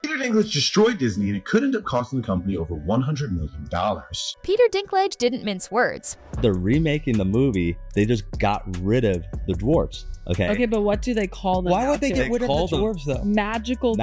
Peter Dinklage destroyed Disney, and it could end up costing the company over $100 million. Peter Dinklage didn't mince words. They're remaking the movie. They just got rid of the dwarfs. Okay, but what do they call them? Why would they get rid of the dwarves, though? Magical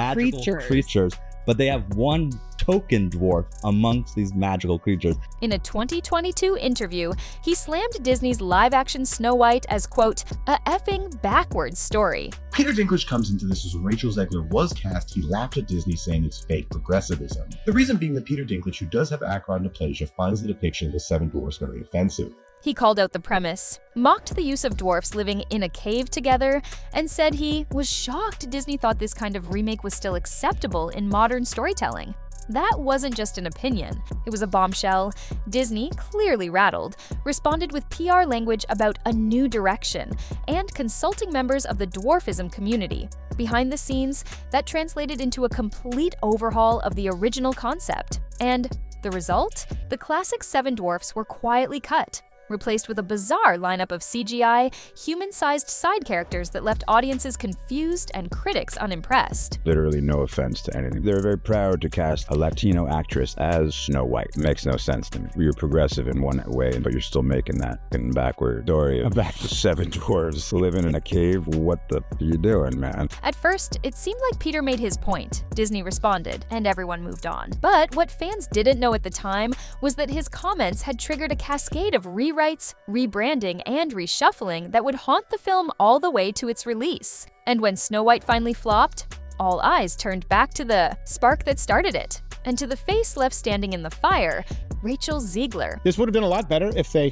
creatures. But they have one token dwarf amongst these magical creatures. In a 2022 interview, he slammed Disney's live-action Snow White as, quote, a effing backwards story. Peter Dinklage comes into this as when Rachel Zegler was cast. He laughed at Disney saying it's fake progressivism. The reason being that Peter Dinklage, who does have achondroplasia, finds the depiction of the seven dwarfs very offensive. He called out the premise, mocked the use of dwarfs living in a cave together, and said he was shocked Disney thought this kind of remake was still acceptable in modern storytelling. That wasn't just an opinion, it was a bombshell. Disney, clearly rattled, responded with PR language about a new direction and consulting members of the dwarfism community. Behind the scenes, that translated into a complete overhaul of the original concept. And the result? The classic seven dwarfs were quietly cut, replaced with a bizarre lineup of CGI, human-sized side characters that left audiences confused and critics unimpressed. Literally no offense to anything. They're very proud to cast a Latino actress as Snow White. It makes no sense to me. You're progressive in one way, but you're still making that backward story of back to seven dwarves living in a cave. What the are you doing, man? At first, it seemed like Peter made his point. Disney responded, and everyone moved on. But what fans didn't know at the time was that his comments had triggered a cascade of rewrites, rebranding, and reshuffling that would haunt the film all the way to its release. And when Snow White finally flopped, all eyes turned back to the spark that started it, and to the face left standing in the fire, Rachel Zegler. This would have been a lot better if they,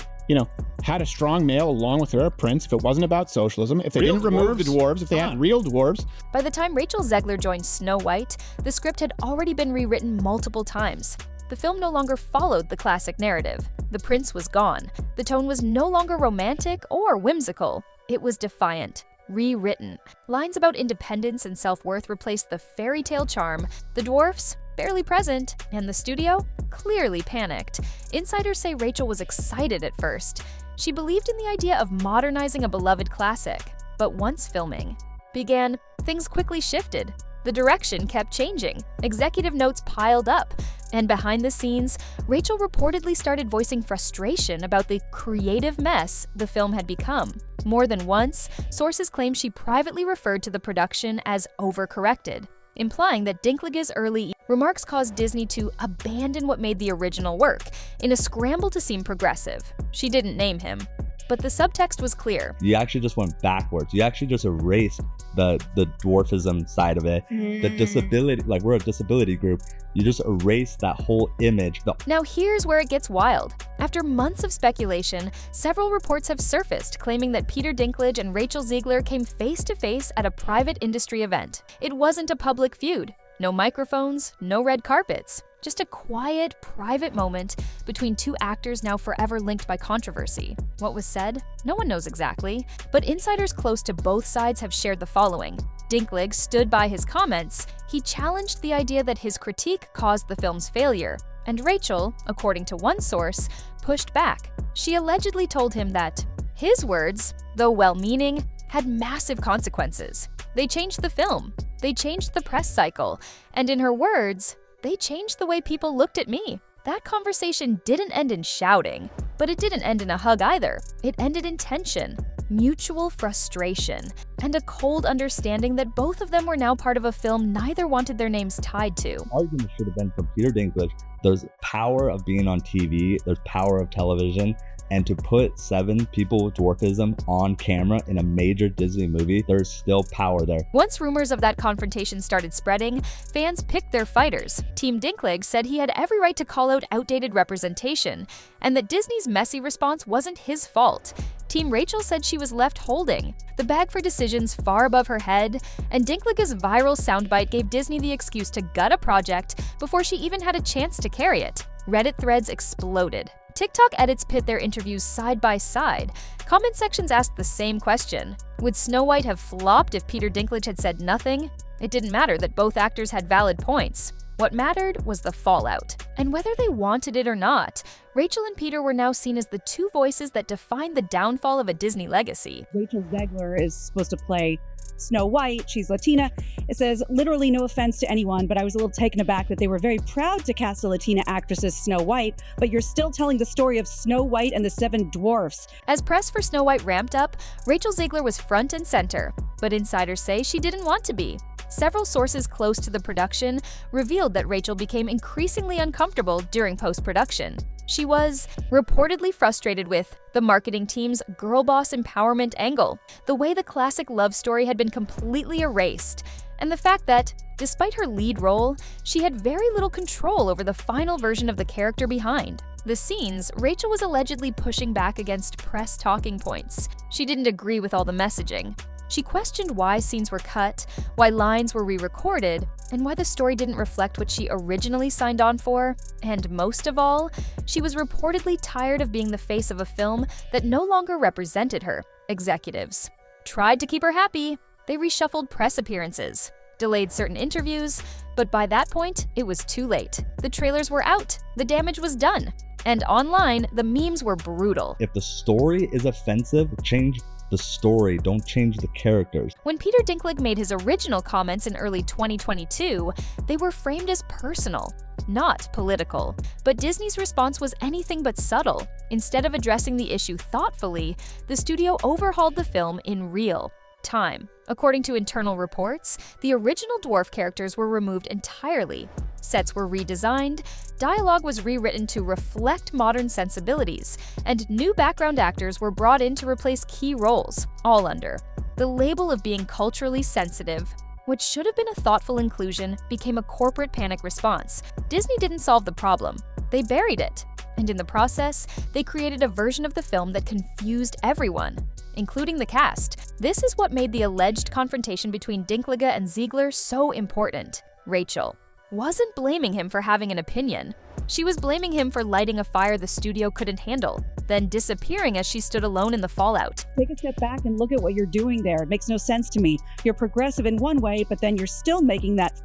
had a strong male along with her, a prince, if it wasn't about socialism, if they didn't remove the dwarves, if they had real dwarves. By the time Rachel Zegler joined Snow White, the script had already been rewritten multiple times. The film no longer followed the classic narrative. The prince was gone. The tone was no longer romantic or whimsical. It was defiant, rewritten. Lines about independence and self-worth replaced the fairy tale charm. The dwarfs, barely present, and the studio, clearly panicked. Insiders say Rachel was excited at first. She believed in the idea of modernizing a beloved classic. But once filming began, things quickly shifted. The direction kept changing, executive notes piled up, and behind the scenes, Rachel reportedly started voicing frustration about the creative mess the film had become. More than once, sources claim she privately referred to the production as overcorrected, implying that Dinklage's early remarks caused Disney to abandon what made the original work in a scramble to seem progressive. She didn't name him, but the subtext was clear. You actually just went backwards. You actually just erased the dwarfism side of it. The disability, like we're a disability group, you just erased that whole image. Now here's where it gets wild. After months of speculation, several reports have surfaced claiming that Peter Dinklage and Rachel Zegler came face to face at a private industry event. It wasn't a public feud. No microphones, no red carpets. Just a quiet, private moment between two actors now forever linked by controversy. What was said? No one knows exactly, but insiders close to both sides have shared the following. Dinklage stood by his comments. He challenged the idea that his critique caused the film's failure, and Rachel, according to one source, pushed back. She allegedly told him that his words, though well-meaning, had massive consequences. They changed the film, they changed the press cycle, and in her words, they changed the way people looked at me. That conversation didn't end in shouting, but it didn't end in a hug either. It ended in tension, mutual frustration, and a cold understanding that both of them were now part of a film neither wanted their names tied to. The argument should have been from Peter Dinklage. There's power of being on TV, there's power of television, and to put seven people with dwarfism on camera in a major Disney movie, there's still power there. Once rumors of that confrontation started spreading, fans picked their fighters. Team Dinklage said he had every right to call out outdated representation, and that Disney's messy response wasn't his fault. Team Rachel said she was left holding the bag for decisions far above her head, and Dinklage's viral soundbite gave Disney the excuse to gut a project before she even had a chance to carry it. Reddit threads exploded. TikTok edits pit their interviews side by side. Comment sections asked the same question. Would Snow White have flopped if Peter Dinklage had said nothing? It didn't matter that both actors had valid points. What mattered was the fallout. And whether they wanted it or not, Rachel and Peter were now seen as the two voices that defined the downfall of a Disney legacy. Rachel Zegler is supposed to play Snow White. She's Latina. It says, literally no offense to anyone, but I was a little taken aback that they were very proud to cast a Latina actress as Snow White, but you're still telling the story of Snow White and the Seven Dwarfs. As press for Snow White ramped up, Rachel Zegler was front and center, but insiders say she didn't want to be. Several sources close to the production revealed that Rachel became increasingly uncomfortable during post-production. She was reportedly frustrated with the marketing team's girl boss empowerment angle, the way the classic love story had been completely erased, and the fact that, despite her lead role, she had very little control over the final version of the character behind the scenes. Rachel was allegedly pushing back against press talking points. She didn't agree with all the messaging. She questioned why scenes were cut, why lines were re-recorded, and why the story didn't reflect what she originally signed on for. And most of all, she was reportedly tired of being the face of a film that no longer represented her. Executives tried to keep her happy. They reshuffled press appearances, delayed certain interviews, but by that point, it was too late. The trailers were out, the damage was done, and online, the memes were brutal. If the story is offensive, change the story, don't change the characters. When Peter Dinklage made his original comments in early 2022, they were framed as personal, not political. But Disney's response was anything but subtle. Instead of addressing the issue thoughtfully, the studio overhauled the film in real time. According to internal reports, the original dwarf characters were removed entirely. Sets were redesigned, dialogue was rewritten to reflect modern sensibilities, and new background actors were brought in to replace key roles, all under the label of being culturally sensitive. What should have been a thoughtful inclusion became a corporate panic response. Disney didn't solve the problem, they buried it. And in the process, they created a version of the film that confused everyone, including the cast. This is what made the alleged confrontation between Dinklage and Zegler so important. Rachel wasn't blaming him for having an opinion. She was blaming him for lighting a fire the studio couldn't handle, then disappearing as she stood alone in the fallout. Take a step back and look at what you're doing there. It makes no sense to me. You're progressive in one way, but then you're still making that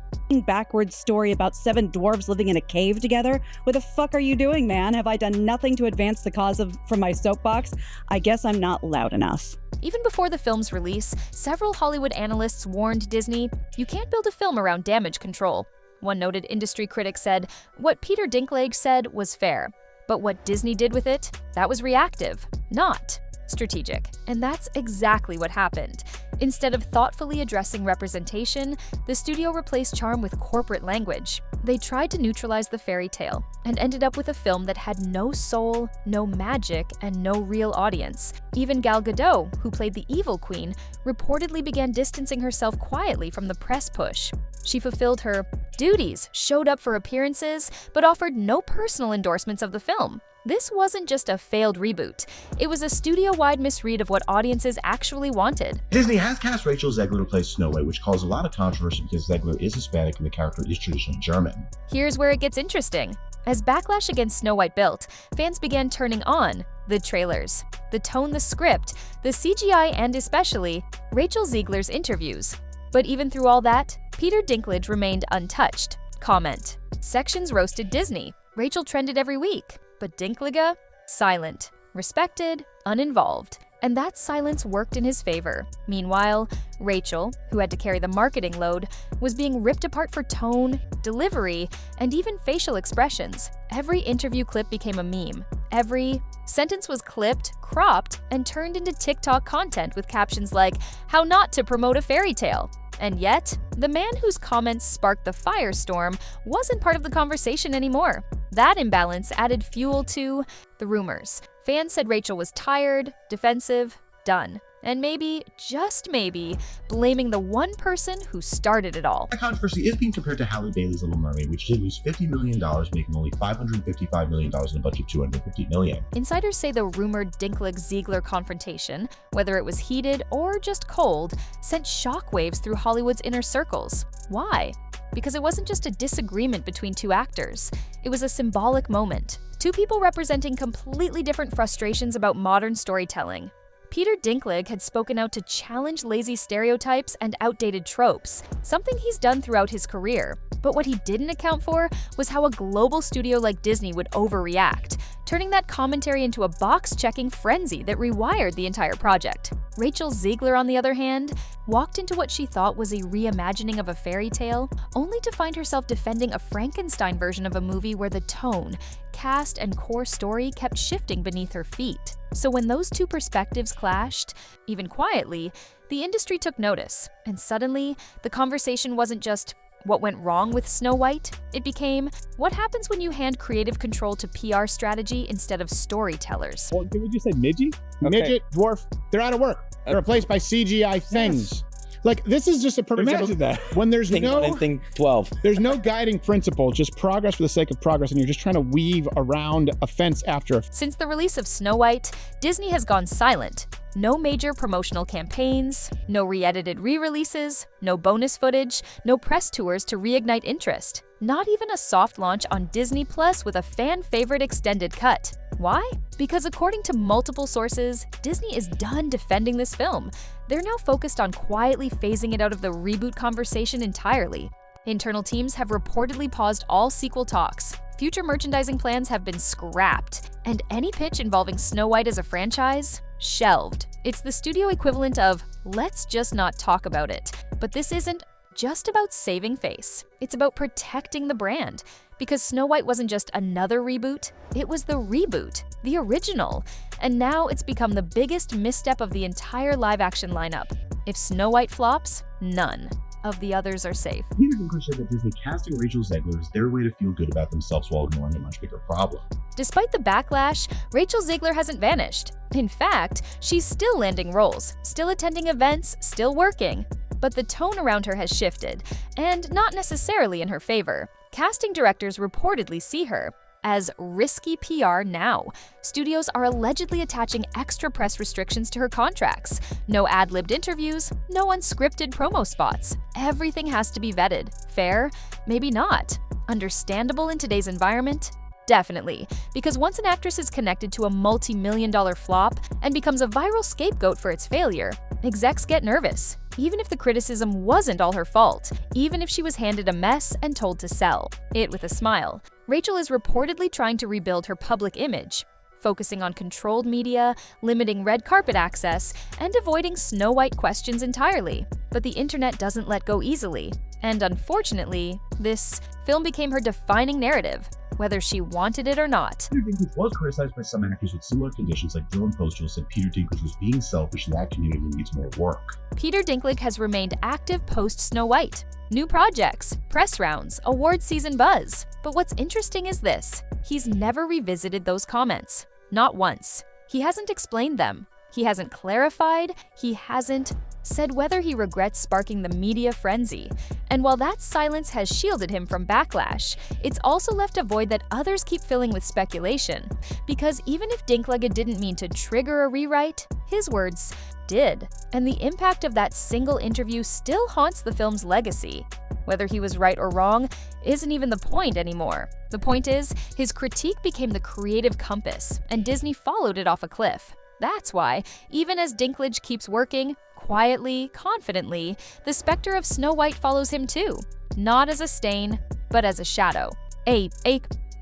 backwards story about 7 dwarves living in a cave together. What the fuck are you doing, man? Have I done nothing to advance the cause from my soapbox? I guess I'm not loud enough. Even before the film's release, several Hollywood analysts warned Disney, you can't build a film around damage control. One noted industry critic said, what Peter Dinklage said was fair, but what Disney did with it, that was reactive, not strategic. And that's exactly what happened. Instead of thoughtfully addressing representation, the studio replaced charm with corporate language. They tried to neutralize the fairy tale and ended up with a film that had no soul, no magic, and no real audience. Even Gal Gadot, who played the evil queen, reportedly began distancing herself quietly from the press push. She fulfilled her duties, showed up for appearances, but offered no personal endorsements of the film. This wasn't just a failed reboot. It was a studio-wide misread of what audiences actually wanted. Disney has cast Rachel Zegler to play Snow White, which caused a lot of controversy because Zegler is Hispanic and the character is traditionally German. Here's where it gets interesting. As backlash against Snow White built, fans began turning on the trailers, the tone, the script, the CGI, and especially Rachel Zegler's interviews. But even through all that, Peter Dinklage remained untouched. Comment: sections roasted Disney. Rachel trended every week. But Dinklage? Silent, respected, uninvolved. And that silence worked in his favor. Meanwhile, Rachel, who had to carry the marketing load, was being ripped apart for tone, delivery, and even facial expressions. Every interview clip became a meme. Every sentence was clipped, cropped, and turned into TikTok content with captions like, "How not to promote a fairy tale." And yet, the man whose comments sparked the firestorm wasn't part of the conversation anymore. That imbalance added fuel to the rumors. Fans said Rachel was tired, defensive, done. And maybe, just maybe, blaming the one person who started it all. That controversy is being compared to Halle Bailey's Little Mermaid, which did lose $50 million, making only $555 million in a budget of $250 million. Insiders say the rumored Dinklage-Zegler confrontation, whether it was heated or just cold, sent shockwaves through Hollywood's inner circles. Why? Because it wasn't just a disagreement between two actors. It was a symbolic moment. Two people representing completely different frustrations about modern storytelling. Peter Dinklage had spoken out to challenge lazy stereotypes and outdated tropes, something he's done throughout his career. But what he didn't account for was how a global studio like Disney would overreact, turning that commentary into a box-checking frenzy that rewired the entire project. Rachel Zegler, on the other hand, walked into what she thought was a reimagining of a fairy tale, only to find herself defending a Frankenstein version of a movie where the tone, cast, and core story kept shifting beneath her feet. So when those two perspectives clashed, even quietly, the industry took notice, and suddenly, the conversation wasn't just what went wrong with Snow White? It became, what happens when you hand creative control to PR strategy instead of storytellers? Well, did we just say midget? Midget, dwarf, they're out of work. They're replaced by CGI things. Like, this is just a perfect Imagine example. that. When there's Thing 12. there's no guiding principle, just progress for the sake of progress, and you're just trying to weave around a fence after a Since the release of Snow White, Disney has gone silent. No major promotional campaigns, no re-edited re-releases, no bonus footage, no press tours to reignite interest. Not even a soft launch on Disney Plus with a fan-favorite extended cut. Why? Because according to multiple sources, Disney is done defending this film. They're now focused on quietly phasing it out of the reboot conversation entirely. Internal teams have reportedly paused all sequel talks. Future merchandising plans have been scrapped, and any pitch involving Snow White as a franchise, shelved. It's the studio equivalent of, let's just not talk about it. But this isn't just about saving face. It's about protecting the brand. Because Snow White wasn't just another reboot, it was the reboot, the original. And now it's become the biggest misstep of the entire live-action lineup. If Snow White flops, none of the others are safe. Peter Dinklage said that Disney casting Rachel Zegler is their way to feel good about themselves while ignoring a much bigger problem. Despite the backlash, Rachel Zegler hasn't vanished. In fact, she's still landing roles, still attending events, still working. But the tone around her has shifted, and not necessarily in her favor. Casting directors reportedly see her as risky PR now. Studios are allegedly attaching extra press restrictions to her contracts. No ad-libbed interviews, no unscripted promo spots. Everything has to be vetted. Fair? Maybe not. Understandable in today's environment? Definitely, because once an actress is connected to a multi-million-dollar flop and becomes a viral scapegoat for its failure, execs get nervous, even if the criticism wasn't all her fault, even if she was handed a mess and told to sell it with a smile. Rachel is reportedly trying to rebuild her public image, focusing on controlled media, limiting red carpet access, and avoiding Snow White questions entirely. But the internet doesn't let go easily, and unfortunately, this film became her defining narrative, whether she wanted it or not. Peter Dinklage was criticized by some actors with similar conditions, like Dylan Postgirl said Peter Dinklage was being selfish and that community needs more work. Peter Dinklage has remained active post-Snow White. New projects, press rounds, award season buzz. But what's interesting is this. He's never revisited those comments. Not once. He hasn't explained them. He hasn't clarified. He hasn't said whether he regrets sparking the media frenzy. And while that silence has shielded him from backlash, it's also left a void that others keep filling with speculation. Because even if Dinklage didn't mean to trigger a rewrite, his words did. And the impact of that single interview still haunts the film's legacy. Whether he was right or wrong isn't even the point anymore. The point is, his critique became the creative compass, and Disney followed it off a cliff. That's why, even as Dinklage keeps working, quietly, confidently, the specter of Snow White follows him too. Not as a stain, but as a shadow. A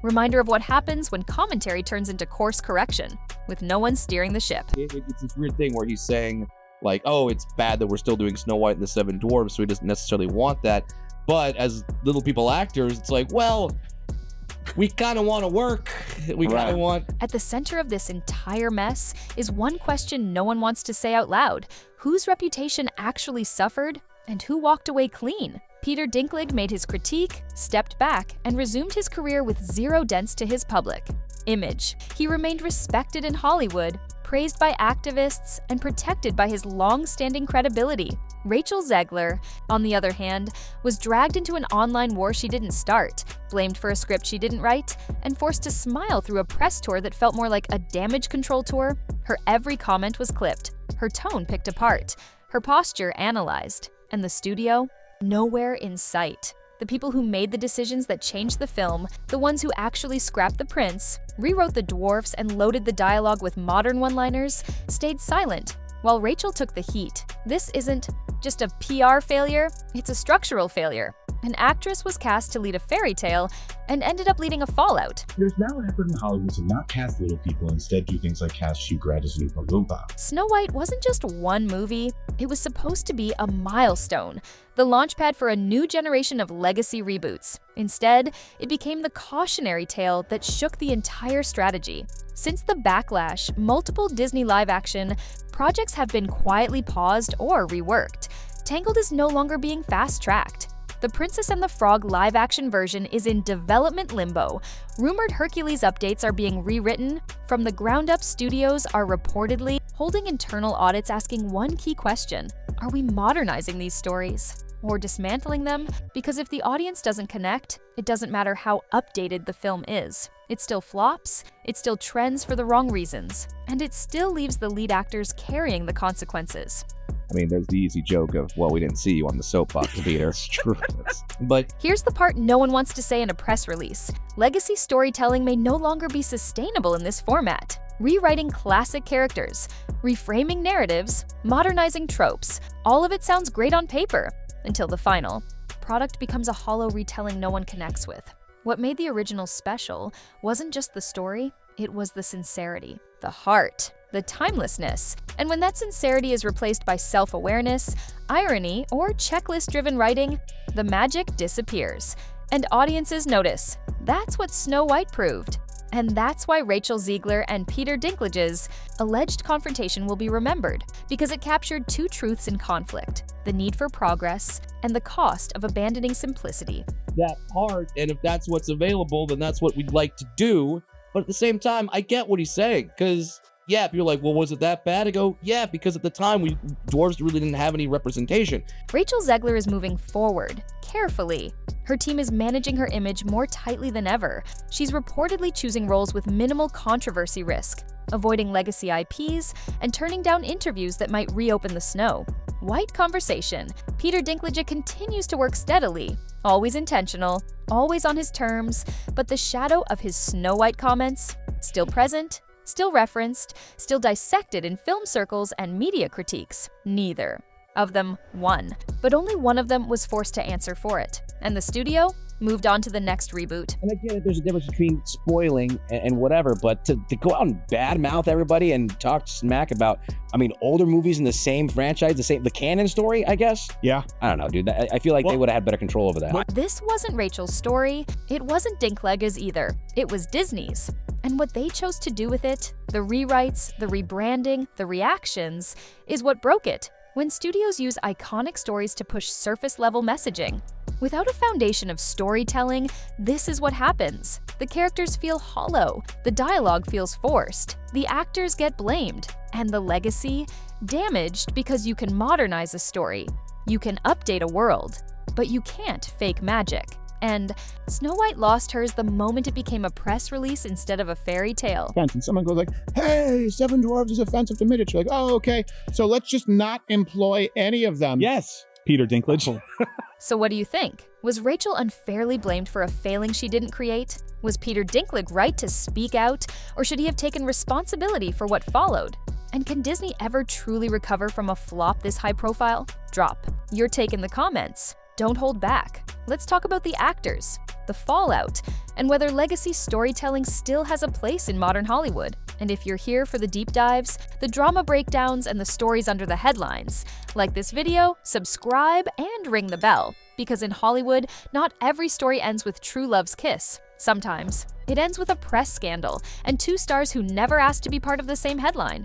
reminder of what happens when commentary turns into course correction, with no one steering the ship. It's this weird thing where he's saying, like, oh, it's bad that we're still doing Snow White and the Seven Dwarfs, so he doesn't necessarily want that. But as little people actors, it's like, well, we kind of want to work. We kind of want... At the center of this entire mess is one question no one wants to say out loud. Whose reputation actually suffered, and who walked away clean? Peter Dinklage made his critique, stepped back, and resumed his career with zero dents to his public image. He remained respected in Hollywood, praised by activists, and protected by his long-standing credibility. Rachel Zegler, on the other hand, was dragged into an online war she didn't start, blamed for a script she didn't write, and forced to smile through a press tour that felt more like a damage control tour. Her every comment was clipped, her tone picked apart, her posture analyzed, and the studio, nowhere in sight. The people who made the decisions that changed the film, the ones who actually scrapped the prince, rewrote the dwarfs, and loaded the dialogue with modern one-liners, stayed silent, while Rachel took the heat. This isn't just a PR failure, it's a structural failure. An actress was cast to lead a fairy tale and ended up leading a fallout. There's now an effort in Hollywood to not cast little people, instead do things like cast Hugh Grant as Oompa Loompa. Snow White wasn't just one movie, it was supposed to be a milestone, the launchpad for a new generation of legacy reboots. Instead, it became the cautionary tale that shook the entire strategy. Since the backlash, multiple Disney live-action projects have been quietly paused or reworked. Tangled is no longer being fast-tracked. The Princess and the Frog live-action version is in development limbo. Rumored Hercules updates are being rewritten. From the ground up, studios are reportedly holding internal audits asking one key question: are we modernizing these stories or dismantling them? Because if the audience doesn't connect, it doesn't matter how updated the film is. It still flops, it still trends for the wrong reasons, and it still leaves the lead actors carrying the consequences. I mean, there's the easy joke of, well, we didn't see you on the soapbox, Peter. It's true. But here's the part no one wants to say in a press release. Legacy storytelling may no longer be sustainable in this format. Rewriting classic characters, reframing narratives, modernizing tropes, all of it sounds great on paper, until the final product becomes a hollow retelling no one connects with. What made the original special wasn't just the story, it was the sincerity, the heart, the timelessness. And when that sincerity is replaced by self-awareness, irony, or checklist-driven writing, the magic disappears. And audiences notice. That's what Snow White proved. And that's why Rachel Zegler and Peter Dinklage's alleged confrontation will be remembered, because it captured two truths in conflict: the need for progress and the cost of abandoning simplicity. That part, and if that's what's available, then that's what we'd like to do. But at the same time, I get what he's saying, because yeah, if you're like, well, was it that bad? I go, yeah, because at the time, dwarves really didn't have any representation. Rachel Zegler is moving forward, carefully. Her team is managing her image more tightly than ever. She's reportedly choosing roles with minimal controversy risk, avoiding legacy IPs, and turning down interviews that might reopen the snow. White conversation. Peter Dinklage continues to work steadily, always intentional, always on his terms, but the shadow of his Snow White comments, still present, still referenced, still dissected in film circles and media critiques. Neither of them won, but only one of them was forced to answer for it, and the studio moved on to the next reboot. And I get it, there's a difference between spoiling and whatever, but to go out and badmouth everybody and talk smack about, I mean, older movies in the same franchise, the canon story, I guess? Yeah. I don't know, dude. I feel like they would have had better control over that. This wasn't Rachel's story. It wasn't Dinklage's either. It was Disney's. And what they chose to do with it, the rewrites, the rebranding, the reactions, is what broke it. When studios use iconic stories to push surface-level messaging, without a foundation of storytelling, this is what happens. The characters feel hollow, the dialogue feels forced, the actors get blamed, and the legacy damaged because you can modernize a story, you can update a world, but you can't fake magic. And Snow White lost hers the moment it became a press release instead of a fairy tale. And someone goes like, hey, Seven Dwarfs is offensive to midgets. You're like, oh, okay, so let's just not employ any of them. Yes. Peter Dinklage. So what do you think? Was Rachel unfairly blamed for a failing she didn't create? Was Peter Dinklage right to speak out, or should he have taken responsibility for what followed? And can Disney ever truly recover from a flop this high profile? Drop your take in the comments. Don't hold back. Let's talk about the actors, the fallout, and whether legacy storytelling still has a place in modern Hollywood. And if you're here for the deep dives, the drama breakdowns, and the stories under the headlines, like this video, subscribe, and ring the bell. Because in Hollywood, not every story ends with true love's kiss. Sometimes it ends with a press scandal and two stars who never asked to be part of the same headline.